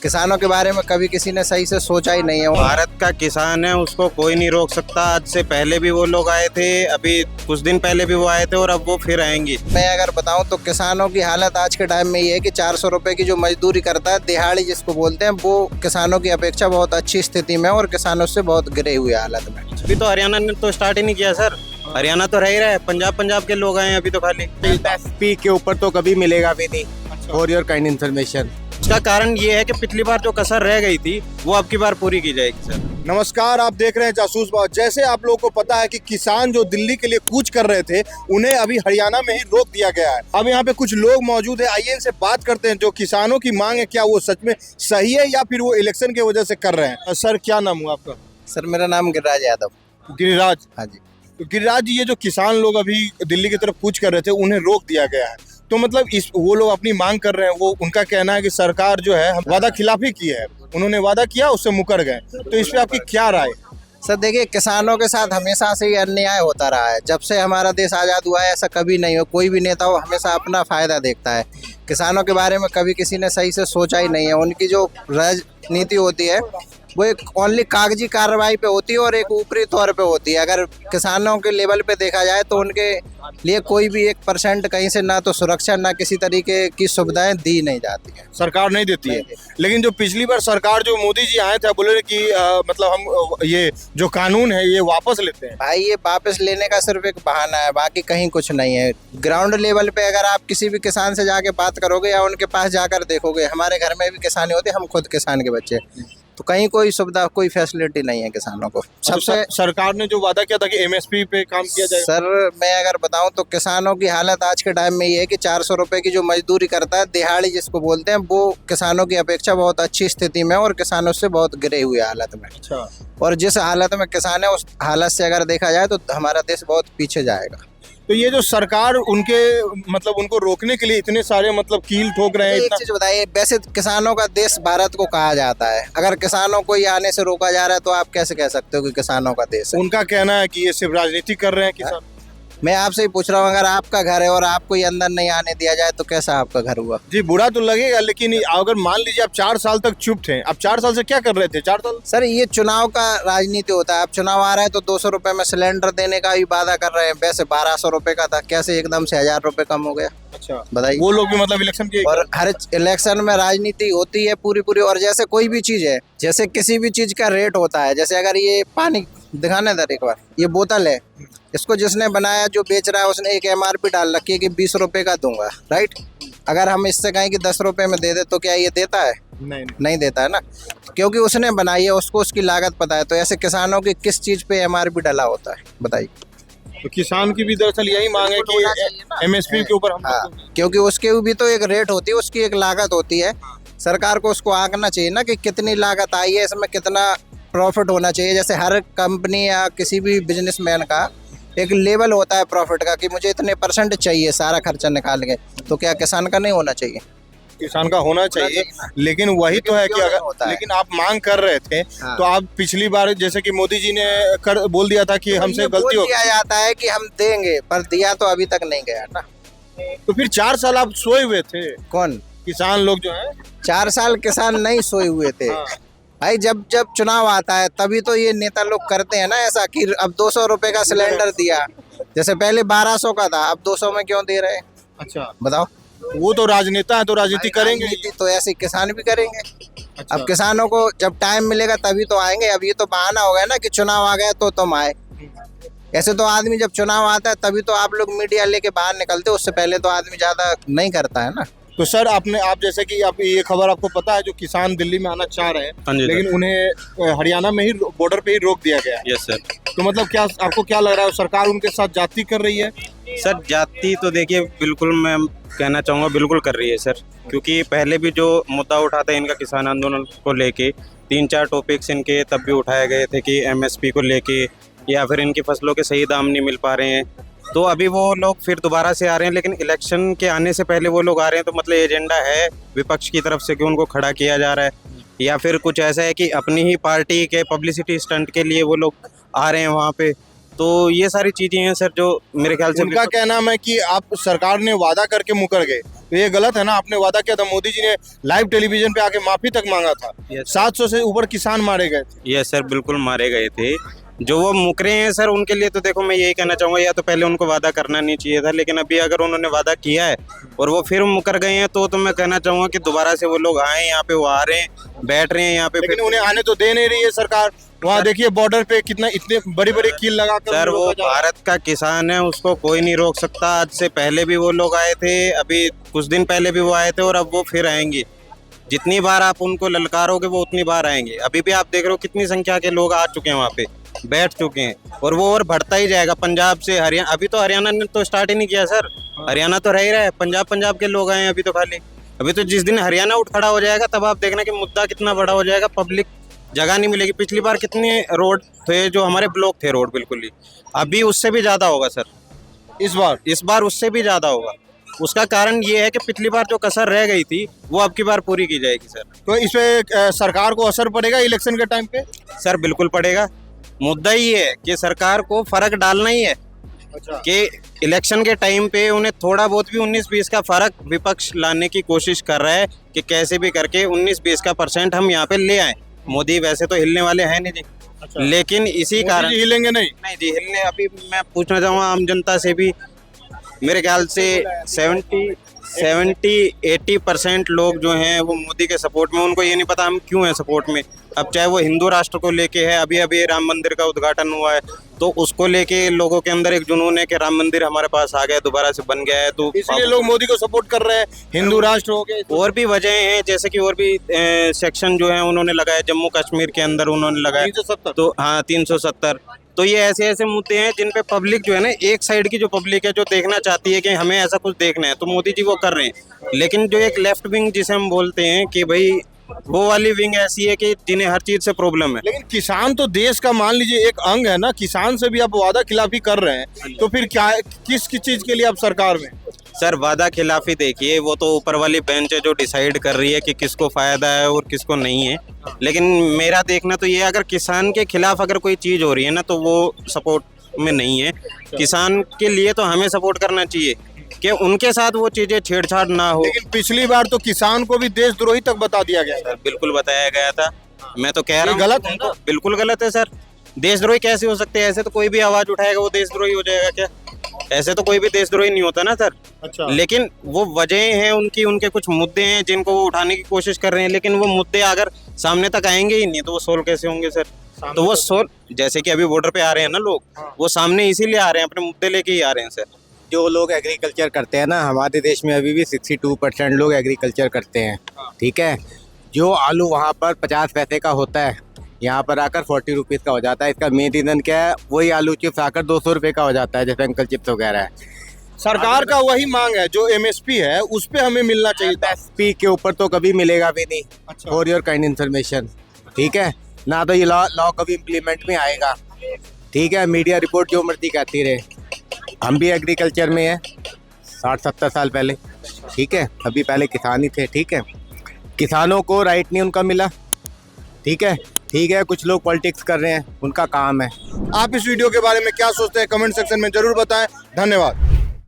किसानों के बारे में कभी किसी ने सही से सोचा ही नहीं है। भारत का किसान है, उसको कोई नहीं रोक सकता। आज से पहले भी वो लोग आए थे, अभी कुछ दिन पहले भी वो आए थे और अब वो फिर आएंगे। मैं अगर बताऊं तो किसानों की हालत आज के टाइम में ये है कि 400 रुपए की जो मजदूरी करता है, दिहाड़ी जिसको बोलते हैं, वो किसानों की अपेक्षा बहुत अच्छी स्थिति में है और किसानों से बहुत गिरे हुए हालत में। अभी तो हरियाणा ने तो स्टार्ट ही नहीं किया सर। हरियाणा तो रह ही रहा है, पंजाब के लोग आए हैं अभी तो खाली। एमएसपी के ऊपर तो कभी मिलेगा भी नहीं। For your kind information. उसका कारण ये है कि पिछली बार जो कसर रह गई थी वो अब की बार पूरी की जाएगी सर। नमस्कार, आप देख रहे हैं जासूस बात। जैसे आप लोगों को पता है कि किसान जो दिल्ली के लिए कूच कर रहे थे, उन्हें अभी हरियाणा में ही रोक दिया गया है। अब यहाँ पे कुछ लोग मौजूद है, आइए इनसे बात करते हैं। जो किसानों की मांग है, क्या वो सच में सही है या फिर वो इलेक्शन की वजह से कर रहे हैं? सर, क्या नाम हुआ आपका? सर, मेरा नाम गिरिराज यादव। गिरिराज? हाँ जी। तो गिरिराज जी, ये जो किसान लोग अभी दिल्ली की तरफ कूच कर रहे थे, उन्हें रोक दिया गया है, तो मतलब वो लोग अपनी मांग कर रहे हैं। वो उनका कहना है कि सरकार जो है वादा खिलाफी की है, उन्होंने वादा किया उससे मुकर गए। तो इस पे आपकी क्या राय? सर देखिए, किसानों के साथ हमेशा से ही अन्याय होता रहा है। जब से हमारा देश आज़ाद हुआ है ऐसा कभी नहीं हो। कोई भी नेता हो हमेशा अपना फायदा देखता है। किसानों के बारे में कभी किसी ने सही से सोचा ही नहीं है। उनकी जो राजनीति होती है वो एक ओनली कागजी कार्रवाई पे होती है और एक ऊपरी तौर पे होती है। अगर किसानों के लेवल पे देखा जाए तो उनके लिए कोई भी 1% कहीं से ना तो सुरक्षा ना किसी तरीके की सुविधाएं दी नहीं जाती है, सरकार नहीं देती है। लेकिन जो पिछली बार सरकार जो मोदी जी आए थे, बोले कि मतलब हम ये जो कानून है ये वापस लेते हैं। भाई, ये वापस लेने का सिर्फ एक बहाना है, बाकी कहीं कुछ नहीं है। ग्राउंड लेवल पे अगर आप किसी भी किसान से जाके बात करोगे या उनके पास जाकर देखोगे, हमारे घर में भी किसान होते, हम खुद किसान के बच्चे, तो कहीं कोई सुविधा कोई फैसिलिटी नहीं है किसानों को। सबसे सरकार ने जो वादा किया था कि एमएसपी पे काम किया जाए। सर, मैं अगर बताऊं तो किसानों की हालत आज के टाइम में ये है कि 400 रुपए की जो मजदूरी करता है, दिहाड़ी जिसको बोलते हैं, वो किसानों की अपेक्षा बहुत अच्छी स्थिति में है और किसानों से बहुत गिरे हुए हालत में। अच्छा। और जिस हालत में किसान है, उस हालत से अगर देखा जाए तो हमारा देश बहुत पीछे जाएगा। तो ये जो सरकार उनके मतलब उनको रोकने के लिए इतने सारे मतलब कील ठोक रहे हैं। एक चीज बताइए, वैसे किसानों का देश भारत को कहा जाता है, अगर किसानों को ये आने से रोका जा रहा है तो आप कैसे कह सकते हो कि किसानों का देश है? उनका कहना है कि ये सिर्फ राजनीति कर रहे हैं किसान। मैं आपसे ही पूछ रहा हूँ, अगर आपका घर है और आपको ये अंदर नहीं आने दिया जाए तो कैसा आपका घर हुआ? जी, बुरा तो लगेगा, लेकिन अगर मान लीजिए आप 4 साल तक चुप थे, आप 4 साल से क्या कर रहे थे? 4 साल? सर, ये चुनाव का राजनीति होता है। अब चुनाव आ रहा है तो 200 रुपए में सिलेंडर देने का भी वादा कर रहे हैं। वैसे 1200 रुपए का था, कैसे एकदम से 1000 रुपए कम हो गया? अच्छा, बताइए। वो लोग भी मतलब इलेक्शन की। और हर इलेक्शन में राजनीति होती है पूरी। और जैसे कोई भी चीज है, जैसे किसी भी चीज का रेट होता है, जैसे अगर ये पानी दिखाने दर एक बार, ये बोतल है, इसको जिसने बनाया, जो बेच रहा है, उसने एक MRP डाल रखी है कि 20 रुपए का दूंगा, राइट? अगर हम इससे कहें कि 10 रुपए में दे दे तो क्या ये देता है? नहीं देता है ना, क्योंकि उसने बनाई है, उसको उसकी लागत पता है। तो ऐसे किसानों की किस चीज पे MRP डाला होता है, बताइए? तो किसान की भी दरअसल यही मांग है कि एमएसपी के ऊपर हम क्योंकि उसके भी तो एक रेट होती है, उसकी एक लागत होती है। सरकार को उसको आंकना चाहिए ना कि कितनी लागत आई है, इसमें कितना प्रॉफिट होना चाहिए। जैसे हर कंपनी या किसी भी बिजनेसमैन का एक लेवल होता है प्रॉफिट का कि मुझे इतने % चाहिए सारा खर्चा निकाल के, तो क्या किसान का नहीं होना चाहिए? किसान का होना चाहिए। लेकिन वही तो है कि अगर लेकिन आप मांग कर रहे थे तो आप पिछली बार जैसे कि मोदी जी ने बोल दिया था कि हमसे गलती हो दिया जाता है कि हम देंगे, पर दिया तो अभी तक नहीं गया ना। तो फिर 4 साल आप सोए हुए थे? कौन? किसान लोग जो है 4 साल किसान नहीं सोए हुए थे। भाई, जब चुनाव आता है तभी तो ये नेता लोग करते हैं ना ऐसा कि अब 200 रुपए का सिलेंडर दिया, जैसे पहले 1200 का था, अब 200 में क्यों दे रहे हैं? अच्छा, बताओ। वो तो राजनेता है तो राजनीति करेंगे, तो ऐसे किसान भी करेंगे। अच्छा। अब किसानों को जब टाइम मिलेगा तभी तो आएंगे। अब ये तो बहाना हो गया ना कि चुनाव आ गया तो तुम आए। ऐसे तो आदमी जब चुनाव आता है तभी तो आप लोग मीडिया लेके बाहर निकलते, उससे पहले तो आदमी ज्यादा नहीं करता है ना। तो सर, आप जैसे कि आप ये खबर आपको पता है, जो किसान दिल्ली में आना चाह रहे हैं लेकिन उन्हें हरियाणा में ही बॉर्डर पे ही रोक दिया गया है। Yes sir. तो मतलब क्या आपको क्या लग रहा है, सरकार उनके साथ जाति कर रही है? सर, जाति तो देखिए बिल्कुल मैं कहना चाहूँगा बिल्कुल कर रही है सर, क्योंकि पहले भी जो मुद्दा उठा था इनका किसान आंदोलन को लेके, 3-4 टॉपिक्स इनके तब भी उठाए गए थे कि MSP को लेके या फिर इनकी फसलों के सही दाम नहीं मिल पा रहे हैं। तो अभी वो लोग फिर दोबारा से आ रहे हैं, लेकिन इलेक्शन के आने से पहले वो लोग आ रहे हैं, तो मतलब एजेंडा है विपक्ष की तरफ से कि उनको खड़ा किया जा रहा है, या फिर कुछ ऐसा है कि अपनी ही पार्टी के पब्लिसिटी स्टंट के लिए वो लोग आ रहे हैं वहाँ पे। तो ये सारी चीजें हैं सर जो मेरे ख्याल से उनका क्या नाम है कि आप सरकार ने वादा करके मुकर गए, तो ये गलत है ना। आपने वादा किया था, मोदी जी ने लाइव टेलीविजन पे आके माफी तक मांगा था। Yes. 700 से ऊपर किसान मारे गए थे। ये सर बिल्कुल मारे गए थे। जो वो मुकरे हैं सर, उनके लिए तो देखो मैं यही कहना चाहूंगा, या तो पहले उनको वादा करना नहीं चाहिए था, लेकिन अभी अगर उन्होंने वादा किया है और वो फिर मुकर गए हैं तो मैं कहना चाहूंगा कि दोबारा से वो लोग आए यहाँ पे, वो आ रहे हैं, बैठ रहे हैं यहाँ पे। लेकिन उन्हें आने तो दे नहीं रही है सरकार। वहाँ देखिए बॉर्डर पे कितना इतने बड़ी बड़ी कील लगा कर सर वो भारत का किसान है, उसको कोई नहीं रोक सकता। आज से पहले भी वो लोग आए थे, अभी कुछ दिन पहले भी वो आए थे और अब वो फिर आएंगे। जितनी बार आप उनको ललकारोगे वो उतनी बार आएंगे। अभी भी आप देख रहे हो कितनी संख्या के लोग आ चुके हैं वहाँ पे, बैठ चुके हैं, और वो और बढ़ता ही जाएगा। पंजाब से हरियाणा, अभी तो हरियाणा ने तो स्टार्ट ही नहीं किया सर, हरियाणा तो रह ही रहा है। पंजाब के लोग आए हैं अभी तो खाली। अभी तो जिस दिन हरियाणा उठ खड़ा हो जाएगा तब आप देखना कि मुद्दा कितना बड़ा हो जाएगा। पब्लिक जगह नहीं मिलेगी। पिछली बार कितने रोड थे जो हमारे ब्लॉक थे, रोड बिल्कुल ही, अभी उससे भी ज्यादा होगा सर। इस बार उससे भी ज्यादा होगा। उसका कारण ये है कि पिछली बार जो कसर रह गई थी वो अब की बार पूरी की जाएगी सर। तो इस पे सरकार को असर पड़ेगा इलेक्शन के टाइम पे? सर बिल्कुल पड़ेगा। मुद्दा ही है कि सरकार को फर्क डालना ही है कि इलेक्शन के टाइम पे उन्हें थोड़ा बहुत भी 19-20 का फर्क विपक्ष लाने की कोशिश कर रहा है कि कैसे भी करके 19-20 का % हम यहाँ पे ले आए। मोदी वैसे तो हिलने वाले हैं नहीं जी, लेकिन इसी कारण हिलेंगे नहीं जी हिलने। अभी मैं पूछना चाहूँगा आम जनता से भी, मेरे ख्याल से 70-80% लोग जो हैं वो मोदी के सपोर्ट में। उनको ये नहीं पता हम क्यों हैं सपोर्ट में। अब चाहे वो हिंदू राष्ट्र को लेके है, अभी राम मंदिर का उद्घाटन हुआ है तो उसको लेके लोगों के अंदर एक जुनून है कि राम मंदिर हमारे पास आ गया, दोबारा से बन गया है, तो इसलिए लोग मोदी को सपोर्ट कर रहे हैं। हिंदू राष्ट्र हो गए, और भी वजह हैं, जैसे कि और भी सेक्शन जो है उन्होंने लगाया, जम्मू कश्मीर के अंदर उन्होंने लगाया 370। तो हाँ 370। तो ये ऐसे मुद्दे हैं जिन पे पब्लिक जो है ना, एक साइड की जो पब्लिक है जो देखना चाहती है कि हमें ऐसा कुछ देखना है, तो मोदी जी वो कर रहे हैं। लेकिन जो एक लेफ्ट विंग जिसे हम बोलते हैं कि भाई वो वाली विंग ऐसी है कि जिन्हें हर चीज से प्रॉब्लम है। लेकिन किसान तो देश का मान लीजिए एक अंग है ना। किसान से भी आप वादा खिलाफी कर रहे हैं, तो फिर क्या किस चीज के लिए आप सरकार में? सर वादा खिलाफी देखिए, वो तो ऊपर वाली बेंच है जो डिसाइड कर रही है कि किसको फायदा है और किसको नहीं है। लेकिन मेरा देखना तो ये, अगर किसान के खिलाफ अगर कोई चीज हो रही है ना तो वो सपोर्ट में नहीं है। किसान के लिए तो हमें सपोर्ट करना चाहिए कि उनके साथ वो चीजें छेड़छाड़ ना हो। लेकिन पिछली बार तो किसान को भी देशद्रोही तक बता दिया गया। सर बिल्कुल बताया गया था। मैं तो कह रहा हूँ गलत है ना? बिल्कुल गलत है सर। देशद्रोही कैसे हो सकते हैं? ऐसे तो कोई भी आवाज उठाएगा वो देशद्रोही हो जाएगा क्या? ऐसे तो कोई भी देशद्रोही नहीं होता ना सर। अच्छा। लेकिन वो वजह हैं उनके कुछ मुद्दे हैं जिनको वो उठाने की कोशिश कर रहे हैं, लेकिन वो मुद्दे अगर सामने तक आएंगे ही नहीं तो वो सोल्व कैसे होंगे सर? तो वो सोल्व, जैसे कि अभी बॉर्डर पे आ रहे हैं ना लोग, वो सामने इसीलिए आ रहे हैं, अपने मुद्दे लेके ही आ रहे हैं सर। जो लोग एग्रीकल्चर करते हैं ना, हमारे देश में अभी भी 62% लोग एग्रीकल्चर करते हैं, ठीक है। जो आलू वहाँ पर 50 पैसे का होता है, यहाँ पर आकर 40 रुपीज़ का हो जाता है। इसका मेन रीज़न क्या है? वही आलू चिप्स आकर 200 रुपये का हो जाता है, जैसे अंकल चिप्स वगैरह है। सरकार का वही मांग है, जो MSP है उस पे हमें मिलना चाहिए था। MSP के ऊपर तो कभी मिलेगा भी नहीं। अच्छा। फॉर योर काइंड इन्फॉर्मेशन, ठीक है ना। तो ये लॉ कभी इम्प्लीमेंट में आएगा, ठीक है। मीडिया रिपोर्ट जो मर्जी कहती रहे, हम भी एग्रीकल्चर में हैं 60-70 साल पहले, ठीक है। अभी पहले किसान ही थे, ठीक है। किसानों को राइट नहीं उनका मिला, ठीक है। कुछ लोग पॉलिटिक्स कर रहे हैं, उनका काम है। आप इस वीडियो के बारे में क्या सोचते हैं कमेंट सेक्शन में जरूर बताएं। धन्यवाद।